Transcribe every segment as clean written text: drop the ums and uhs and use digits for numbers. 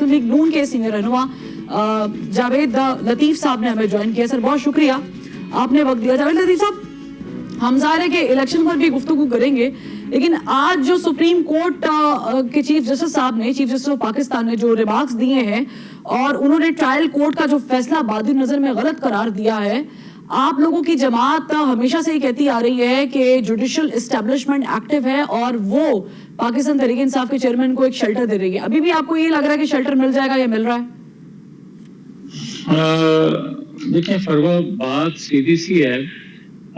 मुस्लिम league नून के senior रहनुमा जावेद लतीफ साहब ने हमें ज्वाइन किया। सर बहुत शुक्रिया, आपने वक्त दिया। जावेद लतीफ साहब, हम ज़ाहिर है कि इलेक्शन पर भी गुफ्तगू करेंगे, लेकिन आज जो सुप्रीम कोर्ट के चीफ जस्टिस साहब ने, चीफ जस्टिस ऑफ पाकिस्तान ने जो रिमार्क्स दिए हैं और उन्होंने ट्रायल कोर्ट का जो फैसला बादी नजर में गलत करार दिया है, आप लोगों की जमात हमेशा से ही कहती आ रही है कि जुडिशियल एस्टेब्लिशमेंट एक्टिव है और वो पाकिस्तान तहरीक इंसाफ के चेयरमैन को एक शेल्टर दे रही है। अभी भी आपको ये लग रहा है कि शेल्टर मिल जाएगा या मिल रहा है? देखिए फरवा, बात सीधी सी है।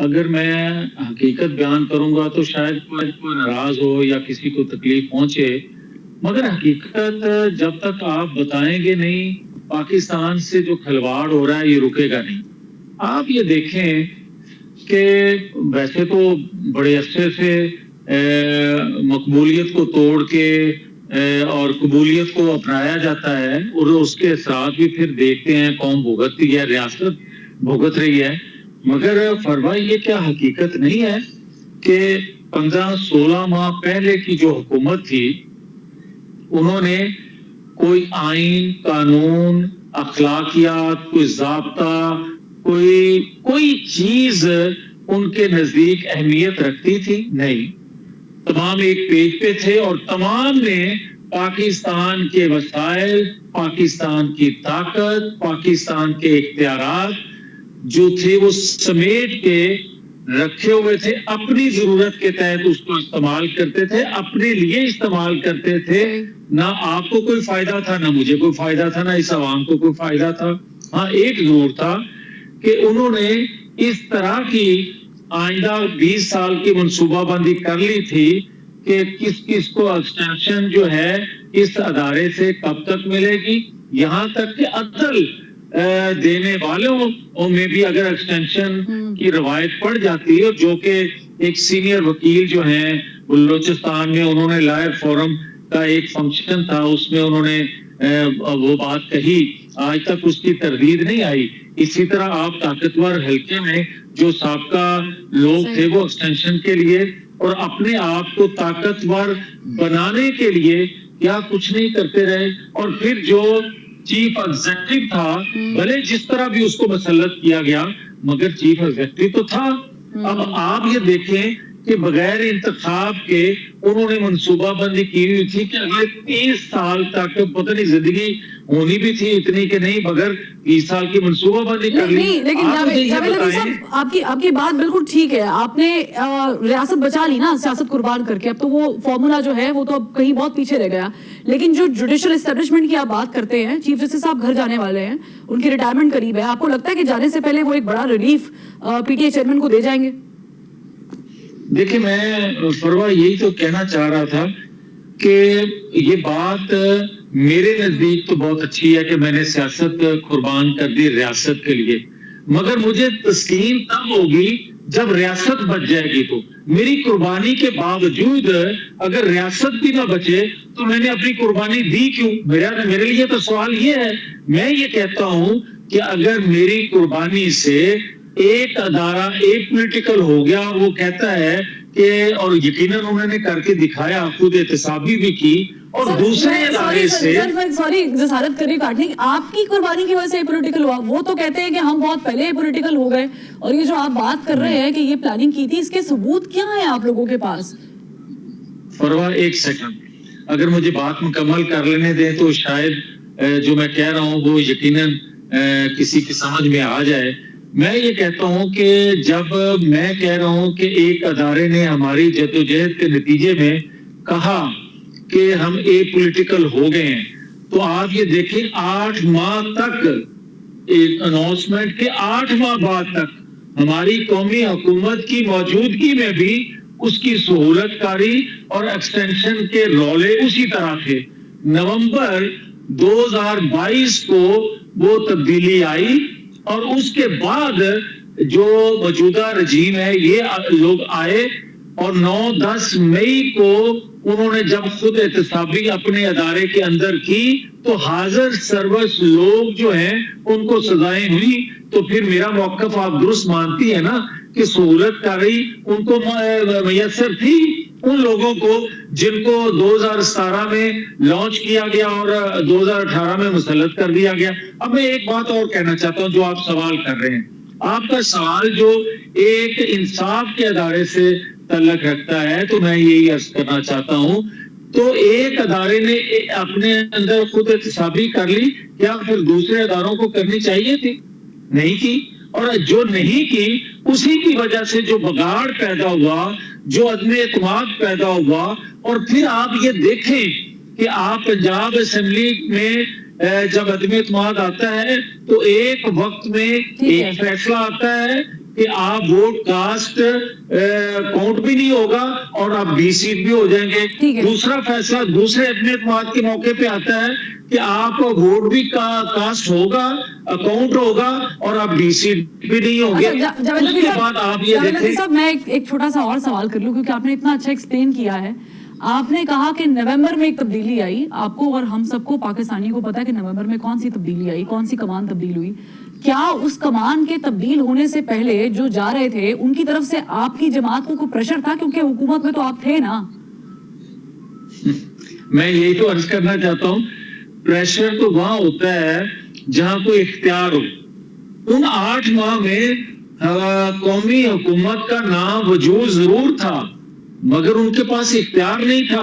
अगर मैं हकीकत बयान करूंगा तो शायद कोई नाराज हो या किसी को तकलीफ पहुंचे, मगर हकीकत जब तक आप बताएंगे नहीं, पाकिस्तान से जो खिलवाड़ हो रहा है ये रुकेगा नहीं। आप ये देखें कि वैसे तो बड़े अरसे से मकबूलियत को तोड़ के और कबूलियत को अपनाया जाता है और उसके असरात भी फिर देखते हैं, कौम भुगतती है, रियासत भुगत रही है। मगर फरवा, ये क्या हकीकत नहीं है कि 15-16 माह पहले की जो हुकूमत थी, उन्होंने कोई आइन, कानून, अखलाकियात, कोई ज़ाब्ता, कोई चीज उनके नजदीक अहमियत रखती थी? नहीं। तमाम एक पेज पे थे और तमाम ने पाकिस्तान के वसाइल, पाकिस्तान की ताकत, पाकिस्तान के इख्तियारात जो थे वो समेट के रखे हुए थे। अपनी जरूरत के तहत उसको इस्तेमाल करते थे, अपने लिए इस्तेमाल करते थे। ना आपको कोई फायदा था, ना मुझे कोई फायदा था, ना इस आवाम को कोई फायदा था। हाँ, एक जरूर था कि उन्होंने इस तरह की आइंदा 20 साल की मनसूबाबंदी कर ली थी कि किस किस को एक्सटेंशन जो है इस अदारे से कब तक मिलेगी, यहाँ तक कि अदल देने वालों में भी अगर एक्सटेंशन की रवायत पड़ जाती है, जो कि एक सीनियर वकील जो हैं बलूचिस्तान में, उन्होंने लॉयर फोरम का एक फंक्शन था, उसमें उन्होंने वो बात कही, आज तक उसकी तरदीद नहीं आई। इसी तरह आप ताकतवर हल्के में जो साबका लोग थे वो एक्सटेंशन के लिए और अपने आप को ताकतवर बनाने के लिए क्या कुछ नहीं करते रहे। और फिर जो चीफ एग्जेक्टिव था, भले जिस तरह भी उसको मसल्लत किया गया, मगर चीफ एग्जेक्टिव तो था। अब आप ये देखें कि बगैर इंतखाब के उन्होंने मनसूबाबंदी की हुई थी कि अगले 30 साल तक, पता नहीं जिंदगी होनी भी थी इतनी कि नहीं, मगर 20 साल की मनसूबाबंदी कर ली। लेकिन आपकी बात बिल्कुल ठीक है। आपने रियासत बचा ली ना सियासत कुर्बान करके, अब तो वो फॉर्मूला जो है वो तो अब कहीं बहुत पीछे रह गया। लेकिन जो जुडिशियल एस्टेब्लिशमेंट की आप बात करते हैं, चीफ जस्टिस साहब घर जाने वाले हैं, उनकी रिटायरमेंट करीब है, आपको लगता है कि जाने से पहले वो एक बड़ा रिलीफ पीटीआई चेयरमैन को दे जाएंगे? देखिए, मैं फरवा यही तो कहना चाह रहा था कि ये बात मेरे नजदीक तो बहुत अच्छी है कि मैंने सियासत कुर्बान कर दी रियासत के लिए, मगर मुझे तस्लीम तब होगी जब रियासत बच जाएगी। तो मेरी कुर्बानी के बावजूद अगर रियासत भी ना बचे तो मैंने अपनी कुर्बानी दी क्यों? मेरे लिए तो सवाल ये है। मैं ये कहता हूं कि अगर मेरी कुर्बानी से एक अदारा एक पॉलिटिकल हो गया, वो कहता है कि, और यकीनन उन्होंने करके दिखाया, खुद एहतसाबी भी की, और दूसरे अदारे से सॉरी जसारत करिए काटने, आपकी कुर्बानी की वजह से पॉलिटिकल हुआ। वो तो कहते हैं कि हम बहुत पहले पॉलिटिकल हो गए, और ये जो आप बात कर रहे हैं कि ये प्लानिंग की थी, इसके सबूत क्या है आप लोगों के पास? फरवा, एक सेकंड, अगर मुझे बात मुकम्मल कर लेने दें तो शायद जो मैं कह रहा हूं वो यकीनन किसी की समझ में आ जाए। मैं ये कहता हूं कि जब मैं कह रहा हूं कि एक अदारे ने हमारी जद्दोजहद के नतीजे में कहा कि हम पॉलिटिकल हो गए हैं, तो आप ये देखें 8 माह तक एक अनाउंसमेंट के 8 माह बाद तक हमारी कौमी हुकूमत की मौजूदगी में भी उसकी सहूलतकारी और एक्सटेंशन के रौले उसी तरह थे। नवंबर 2022 को वो तब्दीली आई और उसके बाद जो मौजूदा रजीम है ये लोग आए और 9-10 मई को उन्होंने जब खुद एहतसाबी अपने अदारे के अंदर की तो हाजिर सर्वस लोग जो हैं उनको सजाएं हुई। तो फिर मेरा मौकफ आप दुरुस्त मानती है ना कि सहूलतकारी उनको मयसर थी उन लोगों को जिनको 2017 में लॉन्च किया गया और 2018 में मुसल्लत कर दिया गया। अब मैं एक बात और कहना चाहता हूं, जो आप सवाल कर रहे हैं, आपका सवाल जो एक इंसाफ के अदारे से तल्लक रखता है, तो मैं यही अर्ज करना चाहता हूं, तो एक अदारे ने अपने अंदर खुद एहतसाबी कर ली, क्या फिर दूसरे अदारों को करनी चाहिए थी? नहीं की। और जो नहीं की, उसी की वजह से जो बगाड़ पैदा हुआ, जो अदम एतमाद पैदा हुआ, और फिर आप ये देखें कि आप पंजाब असेंबली में जब अदम एतमाद आता है तो एक वक्त में एक फैसला आता है कि आप वोट कास्ट काउंट भी नहीं होगा और आप 20 सीट भी हो जाएंगे। दूसरा फैसला दूसरे अदम एतमाद के मौके पे आता है कि आप वोट भी कास्ट होगा, अकाउंट होगा और आप 20 सीट भी नहीं होंगे। उसके बाद आप ये देखें। साहब, मैं एक छोटा सा और सवाल कर लूं, क्योंकि आपने इतना अच्छा एक्सप्लेन किया है। आपने कहा कि नवंबर में एक तब्दीली आई, आपको और हम सबको पाकिस्तानी को पता है कि नवंबर में कौन सी तब्दीली आई, कौन सी कमान तब्दील हुई। क्या उस कमान के तब्दील होने से पहले जो जा रहे थे उनकी तरफ से आपकी जमात को कोई प्रेशर था? क्योंकि हुकूमत में तो आप थे ना। मैं यही तो अर्ज करना चाहता हूँ, प्रेशर तो वहां होता है जहां कोई इख्तियार हो। उन 8 माह में कौमी हुकूमत का नाम वजूद जरूर था, मगर उनके पास इख्तियार नहीं था।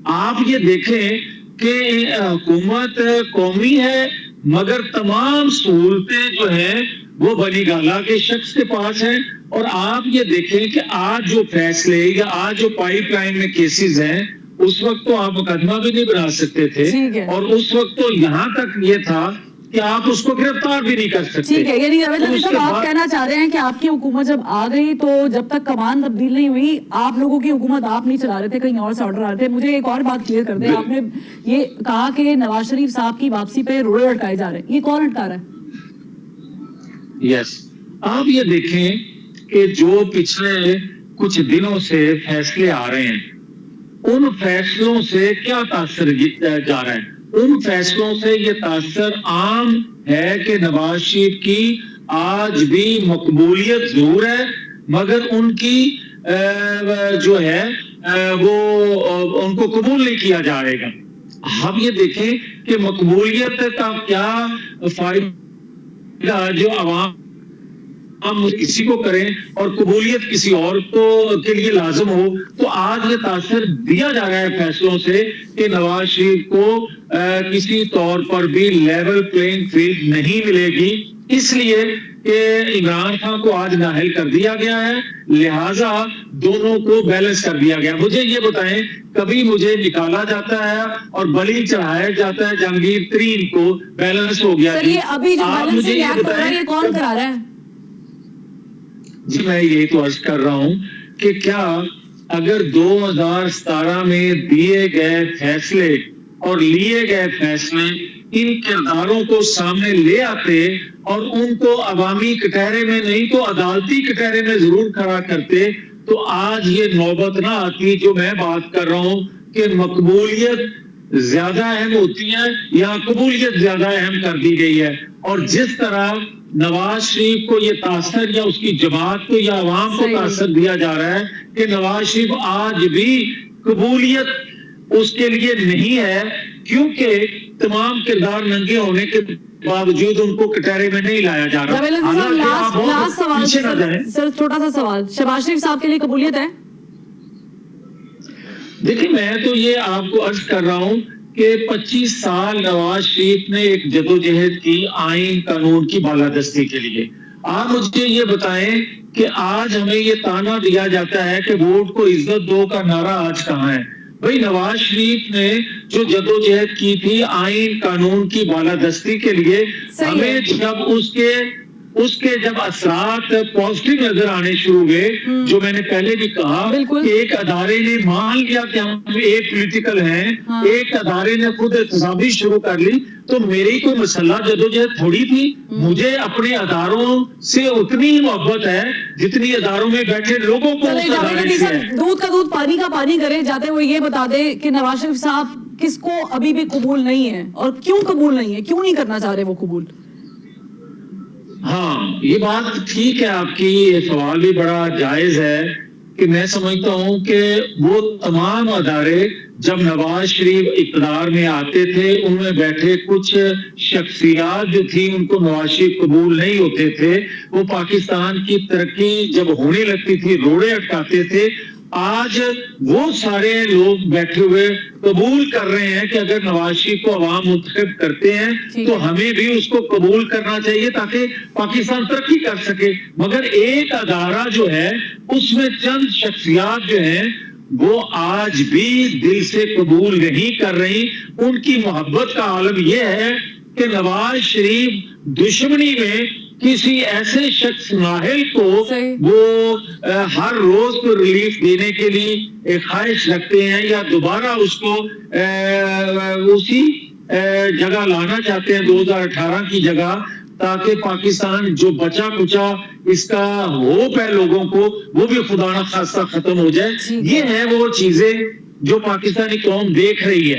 आप ये देखें कि हुकूमत कौमी है, मगर तमाम सहूलतें जो हैं वो बनी गाला के शख्स के पास हैं। और आप ये देखें कि आज जो फैसले या आज जो पाइपलाइन में केसेस हैं, उस वक्त तो आप मुकदमा भी नहीं बना सकते थे, और उस वक्त तो यहाँ तक ये था कि आप उसको गिरफ्तार भी नहीं कर सकते। ठीक है, यानी आप कहना चाह रहे हैं कि आपकी हुकूमत जब आ गई तो जब तक कमान तब्दील नहीं हुई, आप लोगों की हुकूमत आप नहीं चला रहे थे, कहीं और से ऑर्डर आ रहे थे। मुझे एक और बात क्लियर कर दें, आपने ये कहा कि नवाज शरीफ साहब की वापसी पे रोड़े अटकाए जा रहे हैं, ये कौन अटका रहा है? यस, आप ये देखें कि जो पिछले कुछ दिनों से फैसले आ रहे हैं, उन फैसलों से क्या तासर जा रहा है? उन फैसलों से ये तासर आम है कि नवाज शरीफ की आज भी मकबूलियत जरूर है, मगर उनकी जो है वो उनको कबूल नहीं किया जाएगा। हम ये देखें कि मकबूलियत का क्या फायदा जो अवाम हम किसी को करें और कबूलियत किसी और को के लिए लाजम हो। तो आज ये तासर दिया जा रहा है फैसलों से कि नवाज शरीफ को किसी तौर पर भी लेवल प्लेइंग फील्ड नहीं मिलेगी, इसलिए कि इमरान खान को आज नाअहल कर दिया गया है, लिहाजा दोनों को बैलेंस कर दिया गया। मुझे ये बताएं, कभी मुझे निकाला जाता है और बलि चढ़ाया जाता है जहांगीर तरीन को, बैलेंस हो गया। ये अभी जो आप मुझे ये बताएं, ये कौन करा रहा है? जी मैं यही तो अर्ज कर रहा हूं कि क्या अगर 2017 में दिए गए फैसले और लिए गए फैसले इन किरदारों को सामने ले आते और उनको अवामी कटहरे में नहीं तो अदालती कटहरे में जरूर खड़ा करते, तो आज ये नौबत ना आती जो मैं बात कर रहा हूं कि मकबूलियत ज्यादा अहम होती है या कबूलियत ज्यादा अहम कर दी गई है। और जिस तरह नवाज शरीफ को ये तासर या उसकी जमात को या अवाम को तासर दिया जा रहा है कि नवाज शरीफ आज भी कबूलियत उसके लिए नहीं है, क्योंकि तमाम किरदार नंगे होने के बावजूद उनको कटहरे में नहीं लाया जा रहा। सर छोटा सा सवाल, शहबाज शरीफ साहब के लिए कबूलियत है? देखिए मैं तो ये आपको अर्ज कर रहा हूं कि 25 साल नवाज शरीफ ने एक जदोजहद की आइन कानून की बालादस्ती के लिए। आप मुझे ये बताएं कि आज हमें ये ताना दिया जाता है कि वोट को इज्जत दो का नारा आज कहाँ है? भाई नवाज शरीफ ने जो जदोजहद की थी आइन कानून की बालादस्ती के लिए, हमें जब उसके जब असरात पॉजिटिव नजर आने शुरू हुए, जो मैंने पहले भी कहा कि एक अदारे ने मान लिया कि हम एक पॉलिटिकल हैं, एक अदारे ने खुद एहतसाबी शुरू कर ली, तो मेरी कोई मसला जदोजहद थोड़ी थी। मुझे अपने अदारों से उतनी ही मोहब्बत है जितनी अदारों में बैठे लोगों को उस अदारे से है। दूध का दूध पानी का पानी करे जाते हुए ये बता दे कि नवाज शरीफ साहब किसको अभी भी कबूल नहीं है और क्यों कबूल नहीं है, क्यों नहीं करना चाह रहे वो कबूल? हाँ, ये बात ठीक है आपकी, ये सवाल भी बड़ा जायज है کہ میں سمجھتا ہوں کہ وہ تمام ادارے جب نواز شریف اقتدار میں آتے تھے ان میں بیٹھے کچھ شخصیات جو تھی ان کو نواز شریف قبول نہیں ہوتے تھے، وہ پاکستان کی ترقی جب ہونے لگتی تھی روڑے اٹکاتے تھے. آج وہ سارے لوگ بیٹھے ہوئے قبول کر رہے ہیں کہ اگر نواز شریف کو عوام منتخب کرتے ہیں تو ہمیں بھی اس کو قبول کرنا چاہیے تاکہ پاکستان ترقی کر سکے. مگر ایک ادارہ جو ہے اس میں چند شخصیات جو ہیں وہ آج بھی دل سے قبول نہیں کر رہی. ان کی محبت کا عالم یہ ہے کہ نواز شریف دشمنی میں کسی ایسے شخص نااہل کو وہ ہر روز کو ریلیف دینے کے لیے ایک خواہش رکھتے ہیں یا دوبارہ اس کو اسی جگہ لانا چاہتے ہیں 2018 کی جگہ، تاکہ پاکستان جو بچا کچا اس کا ہوپ ہے لوگوں کو وہ بھی خدا نخواستہ ختم ہو جائے. یہ ہے وہ چیزیں جو پاکستانی قوم دیکھ رہی ہے.